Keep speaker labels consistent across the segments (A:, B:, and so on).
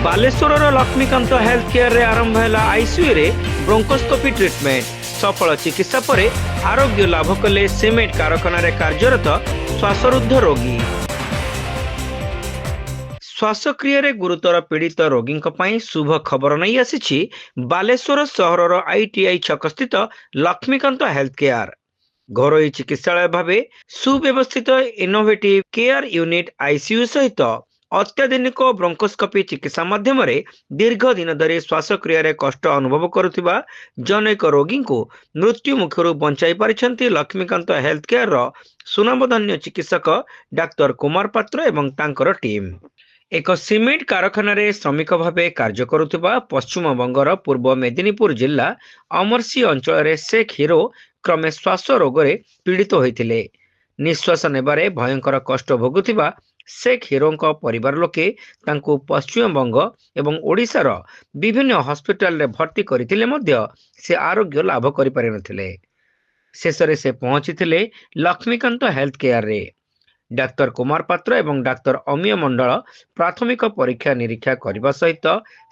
A: ବାଲେଶ୍ୱରର ଲକ୍ଷ୍ମୀକାନ୍ତ ହେଲ୍ଥ କେୟାରରେ ଆରମ୍ଭ ହେଲା ଆଇସିୟୁ ରେ ବ୍ରୋଙ୍କୋସ୍କୋପି ଟ୍ରିଟମେଣ୍ଟ। ସଫଳ ଚିକିତ୍ସା ପରେ ଆରୋଗ୍ୟ ଲାଭ କଲେ ସିମେଣ୍ଟ କାରଖାନାରେ କାର୍ଯ୍ୟରତ ଶ୍ୱାସରୁଦ୍ଧ ରୋଗୀ। ଶ୍ୱାସକ୍ରିୟାରେ ଗୁରୁତର ପୀଡ଼ିତ ରୋଗୀଙ୍କ ପାଇଁ ଶୁଭ ଖବର ନେଇ ଆସିଛି ବାଲେଶ୍ୱର ସହରର ଆଇଟିଆଇ ଛକସ୍ଥିତ ଲକ୍ଷ୍ମୀକାନ୍ତ ହେଲ୍ଥ କେୟାର। ଘରୋଇ ଚିକିତ୍ସାଳୟ ଭାବେ ସୁବ୍ୟବସ୍ଥିତ ଇନୋଭେଟିଭ କେୟାର ୟୁନିଟ୍ ଆଇସିୟୁ ସହିତ ଅତ୍ୟାଧୁନିକ ବ୍ରୋଙ୍କୋସ୍କୋପି ଚିକିତ୍ସା ମାଧ୍ୟମରେ ଦୀର୍ଘ ଦିନ ଧରି ଶ୍ୱାସକ୍ରିୟାରେ କଷ୍ଟ ଅନୁଭବ କରୁଥିବା ଜନୈକ ରୋଗୀଙ୍କୁ ମୃତ୍ୟୁ ମୁଖରୁ ବଞ୍ଚାଇ ପାରିଛନ୍ତି ଲକ୍ଷ୍ମୀକାନ୍ତ ହେଲ୍ଥ କେୟାରର ସୁନାମଧନ୍ୟ ଚିକିତ୍ସକ ଡାକ୍ତର କୁମାର ପାତ୍ର ଏବଂ ତାଙ୍କର ଟିମ୍। ଏକ ସିମେଣ୍ଟ କାରଖାନାରେ ଶ୍ରମିକ ଭାବେ କାର୍ଯ୍ୟ କରୁଥିବା ପଶ୍ଚିମବଙ୍ଗର ପୂର୍ବ ମେଦିନୀପୁର ଜିଲ୍ଲା ଅମରସି ଅଞ୍ଚଳରେ ଶେଖ୍ ହିରୋ କ୍ରମେ ଶ୍ୱାସ ରୋଗରେ ପୀଡ଼ିତ ହୋଇଥିଲେ। ନିଶ୍ୱାସ ନେବାରେ ଭୟଙ୍କର କଷ୍ଟ ଭୋଗୁଥିବା ଶେଖ୍ ହିରୋଙ୍କ ପରିବାର ଲୋକେ ତାଙ୍କୁ ପଶ୍ଚିମବଙ୍ଗ ଏବଂ ଓଡ଼ିଶାର ବିଭିନ୍ନ ହସ୍ପିଟାଲରେ ଭର୍ତ୍ତି କରିଥିଲେ ମଧ୍ୟ ସେ ଆରୋଗ୍ୟ ଲାଭ କରିପାରିନଥିଲେ। ଶେଷରେ ସେ ପହଞ୍ଚିଥିଲେ ଲକ୍ଷ୍ମୀକାନ୍ତ ହେଲ୍ଥ କେୟାରରେ। ଡାକ୍ତର କୁମାର ପାତ୍ର ଏବଂ ଡାକ୍ତର ଅମିୟ ମଣ୍ଡଳ ପ୍ରାଥମିକ ପରୀକ୍ଷା ନିରୀକ୍ଷା କରିବା ସହିତ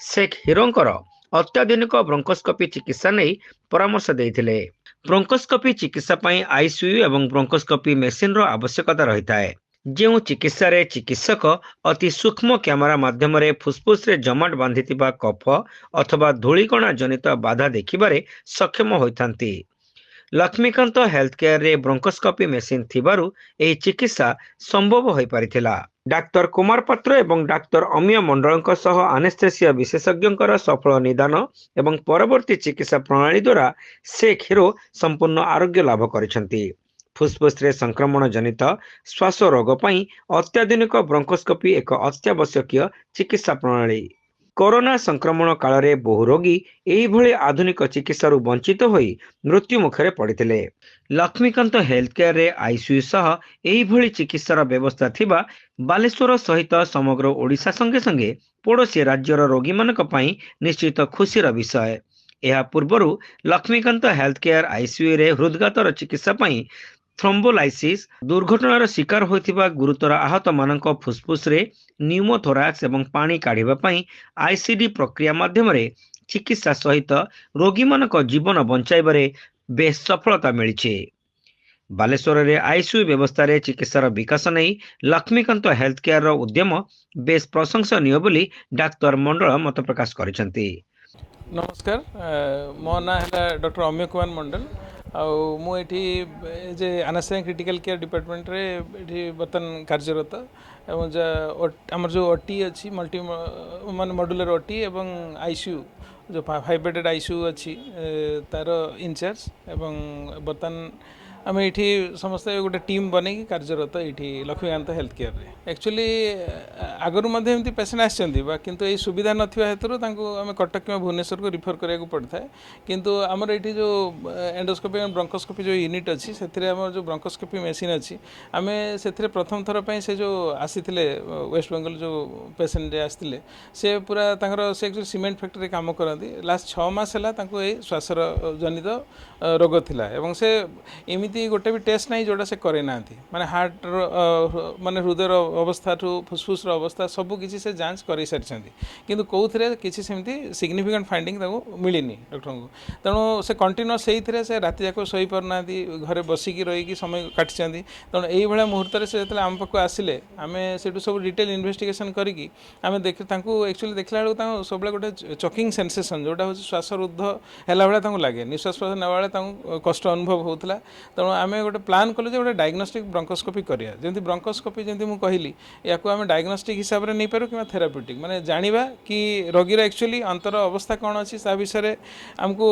A: ଶେଖ୍ ହିରୋଙ୍କର ଅତ୍ୟାଧୁନିକ ବ୍ରୋଙ୍କୋସ୍କୋପି ଚିକିତ୍ସା ନେଇ ପରାମର୍ଶ ଦେଇଥିଲେ। ବ୍ରୋଙ୍କୋସ୍କୋପି ଚିକିତ୍ସା ପାଇଁ ଆଇସିୟୁ ଏବଂ ବ୍ରୋଙ୍କୋସ୍କୋପି ମେସିନର ଆବଶ୍ୟକତା ରହିଥାଏ, ଯେଉଁ ଚିକିତ୍ସାରେ ଚିକିତ୍ସକ ଅତି ସୂକ୍ଷ୍ମ କ୍ୟାମେରା ମାଧ୍ୟମରେ ଫୁସ୍ଫୁସ୍ରେ ଜମାଟ ବାନ୍ଧିଥିବା କଫ ଅଥବା ଧୂଳିକଣା ଜନିତ ବାଧା ଦେଖିବାରେ ସକ୍ଷମ ହୋଇଥାନ୍ତି। ଲକ୍ଷ୍ମୀକାନ୍ତ ହେଲ୍ଥ କେୟାରରେ ବ୍ରୋଙ୍କୋସ୍କୋପି ମେସିନ ଥିବାରୁ ଏହି ଚିକିତ୍ସା ସମ୍ଭବ ହୋଇପାରିଥିଲା। ଡାକ୍ତର କୁମାର ପାତ୍ର ଏବଂ ଡାକ୍ତର ଅମିୟ ମଣ୍ଡଳଙ୍କ ସହ ଆନେସ୍ଥେସିଆ ବିଶେଷଜ୍ଞଙ୍କର ସଫଳ ନିଦାନ ଏବଂ ପରବର୍ତ୍ତୀ ଚିକିତ୍ସା ପ୍ରଣାଳୀ ଦ୍ୱାରା ଶେଖ୍ ହିରୋ ସମ୍ପୂର୍ଣ୍ଣ ଆରୋଗ୍ୟ ଲାଭ କରିଛନ୍ତି। ଫୁସ୍ଫୁସ୍ରେ ସଂକ୍ରମଣ ଜନିତ ଶ୍ୱାସ ରୋଗ ପାଇଁ ଅତ୍ୟାଧୁନିକ ବ୍ରୋଙ୍କୋସ୍କୋପି ଏକ ଅତ୍ୟାବଶ୍ୟକୀୟ ଚିକିତ୍ସା ପ୍ରଣାଳୀ। କରୋନା ସଂକ୍ରମଣ କାଳରେ ବହୁ ରୋଗୀ ଏହିଭଳି ଆଧୁନିକ ଚିକିତ୍ସାରୁ ବଞ୍ଚିତ ହୋଇ ମୃତ୍ୟୁ ମୁଖରେ ପଡ଼ିଥିଲେ। ଲକ୍ଷ୍ମୀକାନ୍ତ ହେଲ୍ଥ କେୟାରରେ ଆଇସିୟୁ ସହ ଏହିଭଳି ଚିକିତ୍ସାର ବ୍ୟବସ୍ଥା ଥିବା ବାଲେଶ୍ୱର ସହିତ ସମଗ୍ର ଓଡ଼ିଶା ସଙ୍ଗେ ସଙ୍ଗେ ପଡ଼ୋଶୀ ରାଜ୍ୟର ରୋଗୀମାନଙ୍କ ପାଇଁ ନିଶ୍ଚିତ ଖୁସିର ବିଷୟ। ଏହା ପୂର୍ବରୁ ଲକ୍ଷ୍ମୀକାନ୍ତ ହେଲ୍ଥ କେୟାର ଆଇସିୟୁରେ ହୃଦଘାତର ଚିକିତ୍ସା ପାଇଁ ଥ୍ରୋମ୍ବୋଲାଇସିସ୍, ଦୁର୍ଘଟଣାର ଶିକାର ହୋଇଥିବା ଗୁରୁତର ଆହତମାନଙ୍କ ଫୁସ୍ଫୁସ୍ରେ ନ୍ୟୁମୋଥୋରାକ୍ସ ଏବଂ ପାଣି କାଢ଼ିବା ପାଇଁ ଆଇସିଡି ପ୍ରକ୍ରିୟା ମାଧ୍ୟମରେ ଚିକିତ୍ସା ସହିତ ରୋଗୀମାନଙ୍କ ଜୀବନ ବଞ୍ଚାଇବାରେ ବେଶ୍ ସଫଳତା ମିଳିଛି। ବାଲେଶ୍ୱରରେ ଆଇସିୟୁ ବ୍ୟବସ୍ଥାରେ ଚିକିତ୍ସାର ବିକାଶ ନେଇ ଲକ୍ଷ୍ମୀକାନ୍ତ ହେଲ୍ଥ କେୟାରର ଉଦ୍ୟମ ବେଶ୍ ପ୍ରଶଂସନୀୟ ବୋଲି ଡାକ୍ତର ମଣ୍ଡଳ ମତ ପ୍ରକାଶ କରିଛନ୍ତି।
B: नमस्कार मो ना है डॉक्टर अमिय कुमार मंडल आठी जे आनास्थेसिया क्रिटिकल केयर डिपार्टमेंट रे बर्तमान कार्यरत एवं आमर जो ओटी अच्छी मल्टी मान मॉड्यूलर ओटी एवं आईसीयू जो 5 बेडेड आईसीयू अच्छी तार इंचार्ज एवं बर्तमान आम ये समस्त गोटे टीम बन कार्यरत ये लक्ष्मीकांत हेल्थ केयर रे एक्चुअली आगुरी एमती पेसेंट आसती किंतु ये सुविधा नथिबा हेतु आम कटक कि भुवनेश्वर को रिफर करा पड़ता है। किंतु आमर ये जो एंडोस्कोपी और ब्रोंकोस्कोपी जो यूनिट अच्छी से जो ब्रोंकोस्कोपी मेसीन अच्छी आम से प्रथम थर पर से जो आसी वेस्ट बेंगल जो पेसेंट आसते से पूरा से एक्चुअली सीमेंट फैक्ट्री काम करती लास्ट 6 मास है श्वास जनित रोग थिला एवं से एमती गोटे भी टेस्ट नहीं जोटा से करे ना माने हार्ट माने हृदय अवस्था ठू फुस्फुस अवस्था सबू किसी से जांच कर सारी किंतु कौन किसी सेमती सिग्निफिकेंट फाइंडिंग मिलनी डॉक्टर को तेणु से कंटिन्यूस से राति जाक शई पारना घरे बसिकी रही समय काटी तेणु यही मुहूर्त से जो आम पाक आसिले आम से सब डिटेल इन्वेस्टिगेशन करी आम देख एक्चुअली देखला बेलू सब गोटे चकिंग सेंसेसन जोटा हूँ श्वास रुद्ध है भाई लगे निश्वास प्रश्वास ना कष्ट अनुभव होता तेणु आम गोटे प्लान कलु गोटे डायग्नोस्टिक ब्रोंकोस्कोपी करिया जमी ब्रोंकोस्कोपी जमी मुझे कहली या आम डायग्नोस्टिक हिसाब से नहीं पारू कि थेराप्यूटिक माने जानिबा कि रोगीर एक्चुअली अंतर अवस्था कौन अच्छी विषय में आमको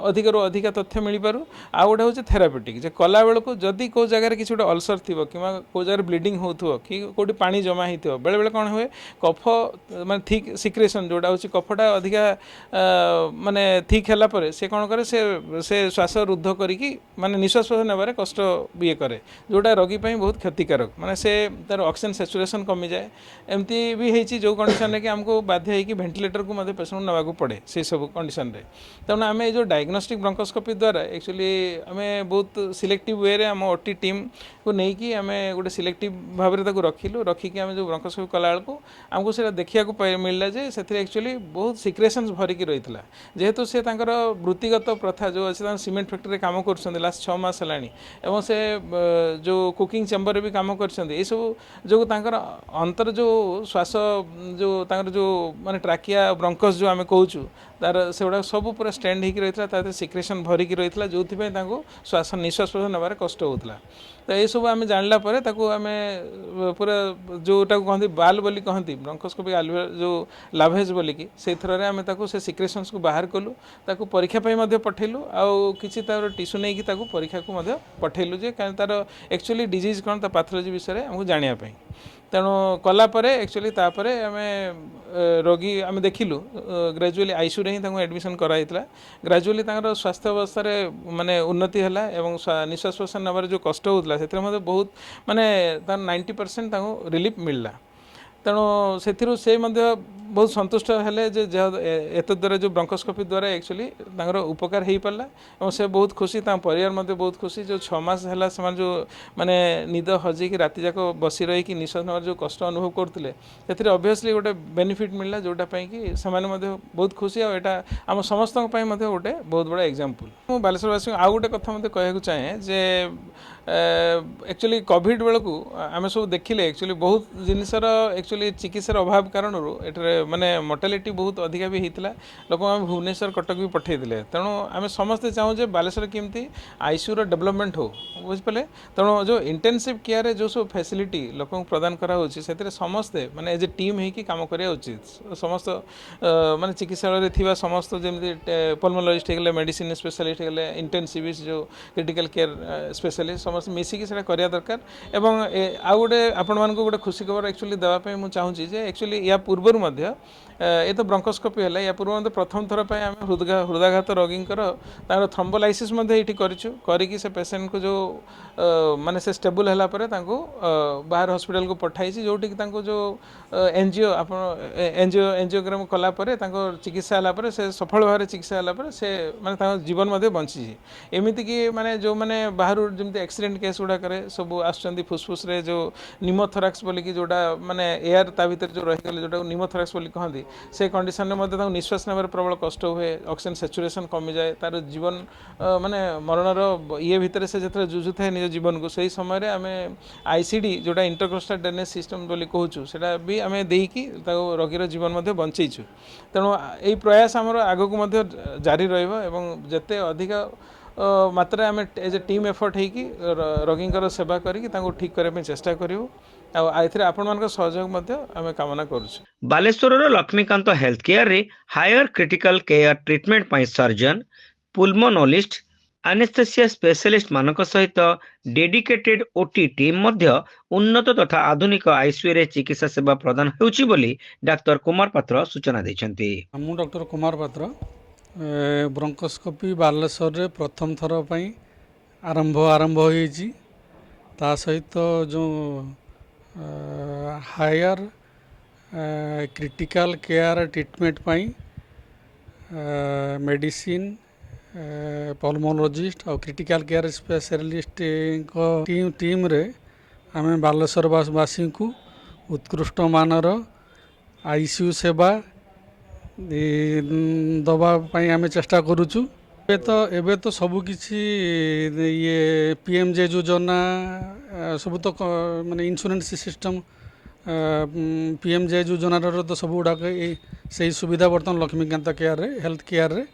B: अधिक रू अधिक तथ्य मिल पारू आ गोटे हूँ थेराप्यूटिक जे कला बेलू जदि कौ जगह किसी गोटे अल्सर थी कि कौ जगह ब्लीडिंग हो कि कौटी पानी जमा हो बेले बेले कौन हुए कफ माने थिक सिक्रेशन जोटा हूँ कफटा अधिका माने थिक है से कौन करे से श्वास रुद्ध करी माने निश्वास प्रश्वास नेबार कष्ट ये कै जोटा रोगी बहुत क्षतिकारक माने से तार ऑक्सीजन सैचुरेशन कमी जाए एमती भी होती जो कंडीशन रे कि हमको बाध्य हो वेंटिलेटर को पेशेंट नाक पड़े से सब कंडीशन रे तेणु आम जो डायग्नोस्टिक ब्रोंकोस्कोपी द्वारा एक्चुअली आम बहुत सिलेक्टिव वे आम ओटी टीम को लेकिन आम गोटे सिलेक्टिव भाव में रखिलु रखिकी आम जो ब्रोंकोस्कोपी कला बेलू आमको से देखा मिलला जे से एक्चुअली बहुत सिक्रेशंस भरिकी रही है जेहेतु से वृत्तिगत प्रथा जो अच्छे सीमेंट फैक्ट्री काम कर लास्ट 6 मास है से जो कुकिंग चेम्बर भी काम कर सब जो अंतर जो श्वास जो माने ट्राकिया ब्रोंकस जो आम कहूँ तार से गुड़ा सब पूरा स्टैंड होकर रही है सिक्रेशन भरिकी रही है जो श्वास निश्वास नेबार कष्ट होता तो ये सब आम जानला आम पूरा जोटा कहते बाल बोली कहती ब्रोंकोस्कोपी जो लाभेज बोलिकी से थर आम से सिक्रेशंस को बाहर कलु ताकू परीक्षा पठेलु आउ किसी तार टिश्यू नहीं कि परीक्षा को पठेलु जे तार एक्चुअली डिजीज कौन पैथोलॉजी विषय आमको जानापी तेणु कलापर एक्चुअली तापर आम रोगी आम देखिलु ग्रेजुअली आईसीयू रे ही एडमिशन कराइला ग्रेजुअली स्वास्थ्य अवस्था माने उन्नति है एवं निश्वास प्रश्वास नेबार जो कष्ट होता से बहुत माने 90% रिलीफ मिलला तेणु से बहुत संतुष्ट हेले जे एत द्वारा जो ब्रोंकोस्कोपी द्वारा एक्चुअली उपकार हो पारा और से बहुत खुशी परिवार बहुत खुशी जो 6 मास है से जो माने निद हजेक राति जाक बसी रही निश्वास नेबार जो कष्ट अनुभव करते से ऑब्वियसली गोटे बेनिफिट मिलला जोटा कि से बहुत खुशी और यहाँ आम समस्त गोटे बहुत बड़ा एग्जांपल मुझे बालेश्वरवासी आउ गोटे कथा कहूँ चाहे जे एक्चुअली कोविड बेलू आम सब देखिले एक्चुअली बहुत जिनसर एक्चुअली चिकित्सार अभाव कारण एटे माने मोर्टालिटी बहुत अधिका भी होता लोक आम भुवनेश्वर कटक भी पठेदे तेणु आम समस्ते चाहूँ जे बालेश्वर केमती आईसीयू डेवलपमेंट हो बुझिपारे तेणु जो इंटेंसिव केयर जो सब फैसिलिटी लोक प्रदान कराऊँच से समस्ते माने एज ए टीम होगी काम करा उचित समस्त माने चिकित्सालय थी समस्त जमी पल्मोलॉजिस्ट हो मेडिसिन स्पेशलिस्ट हो इंटेंसिविस्ट जो क्रिटिकल केयर स्पेशलिस्ट समस्त मिसिकी से करा दरकार एवं आउ गोटे आपण मानक गोटे खुशी खबर एक्चुअली देवाई मुझे चाहूँगी जे एक्चुअली या पूर्वर ये तो ब्रोंकोस्कोपी है या पूर्व प्रथम थर पर आम हृदयाघात रोगींकर थ्रोम्बोलाइसिस ये करी से पेसेंट को जो माने से स्टेबल है बाहर हॉस्पिटल को पठाई जोटि जो एनजीओ आप एनजीओग्राम कलापर चिकित्सा है से सफल भाव चिकित्सा है से माने जीवन बंची एमती कि माने जो माने बाहर जमी एक्सीडेंट केस गुड़ाक सब आसुँच फुसफुस जो निमोथोराक्स बोलिकी जोटा माने एयर ता भीतर जो रहीगले जोटा निमोथोराक्स बोली कहती से कंडीशन में निश्वास नेबार प्रबल कष्ट हुए ऑक्सीजन सैचुरेशन कमी जाए तार जीवन माने मरणर ये भितर से जो जुझु थाए निज जीवन को सही समय आम आईसीडी जोटा इंटरकोस्टल ड्रेनेज सिस्टम बोली कहूँ से भी आम देकी रोगीर जीवन बंचेचु तेणु यही प्रयास आमर आगक जारी रते अधिक मात्रा आम एज ए टीम एफर्ट होगी रोगींकर सेवा करी ठीक करने चेष्टा करूँ आपण सहयोग आम कामना करुँ
A: बालेश्वर लक्ष्मीकांत हेल्थ केयर रे हायर क्रिटिकल केयर ट्रीटमेंट पाई सर्जन पुल्मोनोलिस्ट एनेस्थेसिया स्पेशलिस्ट मानक सहित डेडिकेटेड ओटी टीम मध्य उन्नत तथा आधुनिक आईसीयू रे चिकित्सा सेवा प्रदान होउछि बोली डाक्टर कुमार पात्र सूचना दैछन्ति।
C: मु डॉक्टर कुमार पात्र ब्रोंकोस्कोपी बालेश्वर रे प्रथम थर पई आरंभ होईछि ता सहित जो हायर क्रिटिकल केयर ट्रीटमेंट पाई मेडिसिन पल्मोलॉजिस्ट और क्रिटिकल केयर स्पेशलिस्ट टीम रे आम बालेश्वर वासी को उत्कृष्ट मानर आईसीयू सेवा दवाई आम चेष्टा करुचु। एबे तो सब किसी ये पीएमजे योजना सब तो माने इंश्योरेंस सिस्टम पीएमजे योजना तो सब गुड़ाक से सुविधा बर्तमान लक्ष्मीकांत केयर हेल्थ केयर रे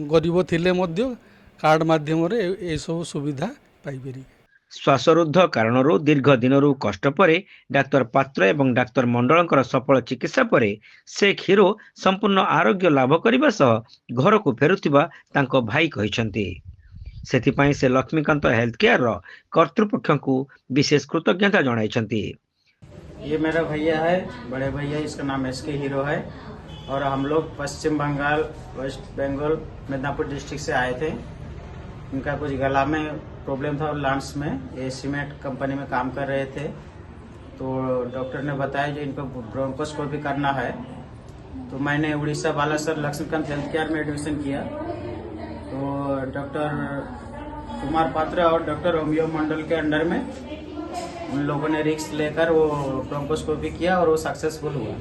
C: गरीब थिले मध्य कार्ड माध्यम रे सब सुविधा पाइबेरी।
A: श्वासरुद्ध कारणरू दीर्घ दिनरू कष्ट परे डाक्तर पात्र एवं डाक्तर मंडलंकर सफल चिकित्सा परे से क्षीरो संपूर्ण आरोग्य लाभ करने सह घर को फेरुथिबा तांको भाई कहिसंती। सेथिपाई से लक्ष्मीकांत हेल्थ केयर रो कर्तृपक्ष को विशेष कृतज्ञता जणाइछंती।
D: ये मेरा भैया है, बड़े भैया, इसका नाम एसके हीरो है और हम लोग पश्चिम बंगाल वेस्ट बंगाल मिदनापुर डिस्ट्रिक्ट से आए थे इनका कुछ गला में प्रॉब्लम था और लंग्स में, ये सीमेंट कंपनी में काम कर रहे थे। तो डॉक्टर ने बताया जो इनको ब्रोंकोस्कोपी करना है। तो मैंने उड़ीसा बालासर लक्ष्मीकांत हेल्थ केयर में एडमिशन किया। तो डॉक्टर कुमार पात्र और डॉक्टर रोमियो मंडल के अंडर में उन लोगों ने रिस्क लेकर वो ब्रोंकोस्कोपी किया और वो सक्सेसफुल हुआ।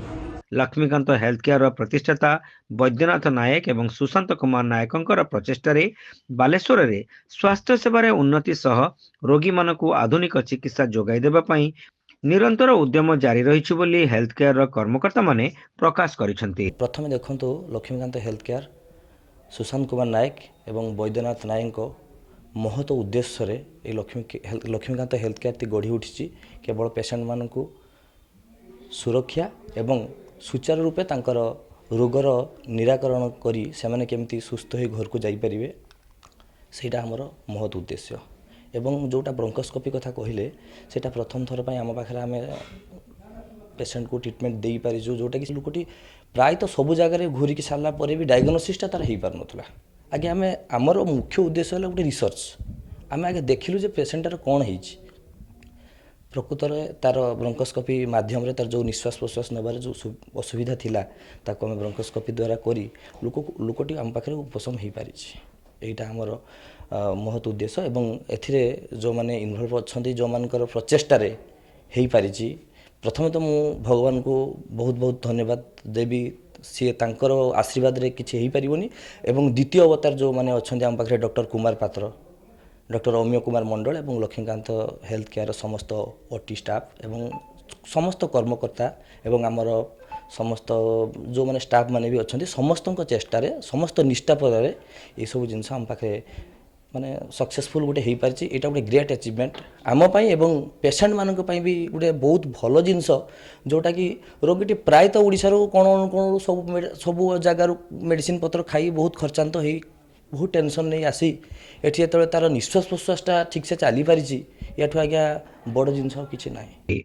A: लक्ष्मीकांत हेल्थ केयर प्रतिष्ठाता बैद्यनाथ नायक एवं सुशांत कुमार नायकंकर प्रचेष्टारे बालेश्वर रे स्वास्थ्य सेवार उन्नति सह रोगी मानकु आधुनिक चिकित्सा जोगाई देबा पई निरंतर उद्यम जारी रहिछि बोली हेल्थ केयर कर्मकर्ता माने प्रकाश करिसंती।
E: प्रथम देखंतु लक्ष्मीकांत हेल्थ केयर सुशांत कुमार नायक एवं बैद्यनाथ नायक महत उद्देश्य रे ए लक्ष्मीकांत हेल्थ केयर ती गढ़ी उठी केवल पेशेंट मानकु सुरक्षा एवं सुचारू रूपे तांकर रोगर निराकरण करी सेमाने केमती सुस्थ हो घर को जाई परिबे सेटा हमर महत उद्देश्य। एवं जोटा ब्रोंकोस्कोपी कथा कहिले सेटा प्रथम थर पई हम पाखरे आमे पेशेंट को ट्रीटमेंट दे पारि जोटा कि लोकटी प्राय तो सब जगह घूरी की सारा पर भी डायग्नोसिसटा तार हो पार नथला। आगे आम आमर मुख्य उद्देश्य है गोटे रिसर्च। आम आगे देखिलु जे पेशेंटर कौन है प्रकृत तार ब्रोंकोस्कोपी माध्यम रे तार जो निश्वास प्रश्वास नेबार जो असुविधा थिला ताको आम ब्रोंकोस्कोपी द्वारा करी लोकटी आम पाखे उपशम हो पारि। एटा हमर महत उद्देश्य एवं एथिरे जो माने इन्वॉल्व अछंती जो मानकर प्रचेष्टा रे हो पारि। प्रथम तो मु भगवान को बहुत बहुत धन्यवाद देवी सी तांकर आशीर्वाद रे किछि हो पारिबोनी। एवं द्वितीय अवतार जो माने अछंती आम पाखे डॉक्टर कुमार पात्र डॉक्टर अमिय कुमार मंडल एवं लक्ष्मीकांत हेल्थ केयर समस्त ओटी स्टाफ एवं समस्त कर्मकर्ता एवं आमर समस्त जो माने स्टाफ माने भी अछंती समस्त चेष्टा रे समस्त निष्ठापर रे ये सब जिनस आम पाखे माने सक्सेसफुल गोटे हो पारि। एटा गोटे ग्रेट अचिवमेंट आम पाई एवं पेशेंट मानक पाई भी गोटे बहुत भल जिनस जोटा कि रोगीटी प्राय तो ओडिसा रो कोन कोन सब जगार मेडिसिन पत्र खाई बहुत खर्चांत हो बहुत टेंशन नहीं आसी एठी एतले तार निश्वास प्रश्वासटा ठीक से चली पारि। याठू आज्ञा बड़ जिनस किछि नाही।